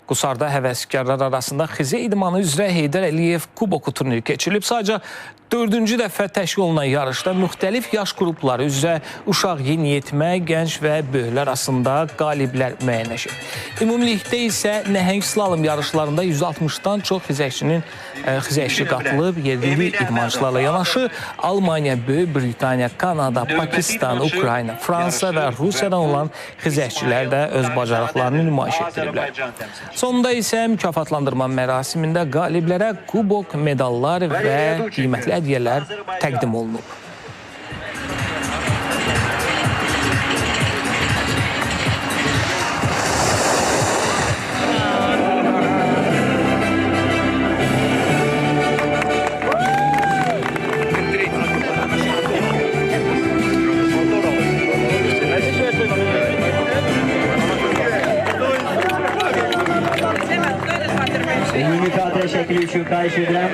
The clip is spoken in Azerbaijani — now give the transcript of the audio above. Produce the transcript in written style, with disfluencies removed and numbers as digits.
Qusarda həvəskarlar arasında xizə idmanı üzrə Heydər Əliyev Kuboku turniri keçirilib. Sadəcə 4-cü dəfə təşkil olunan yarışda müxtəlif yaş qrupları üzrə uşaq, yeniyetmə, gənc və böyüklər arasında qaliblər müəyyənləşib. Ümumilikdə isə nəhəng slalom yarışlarında 160-dan çox xizəkçi qatılıb. Yerli idmançılarla yanaşı Almaniya, Böyük Britaniya, Kanada, Pakistan, Ukrayna, Fransa və Rusiyadan olan xizəkçilər də öz bacarıqlarını nümayiş etdiriblər. Sonunda isə mükafatlandırma mərasimində qaliblərə kubok, medallar və qiymətli hədiyyələr təqdim olunub. Mükafatə şəkli üçün xahiş edirəm.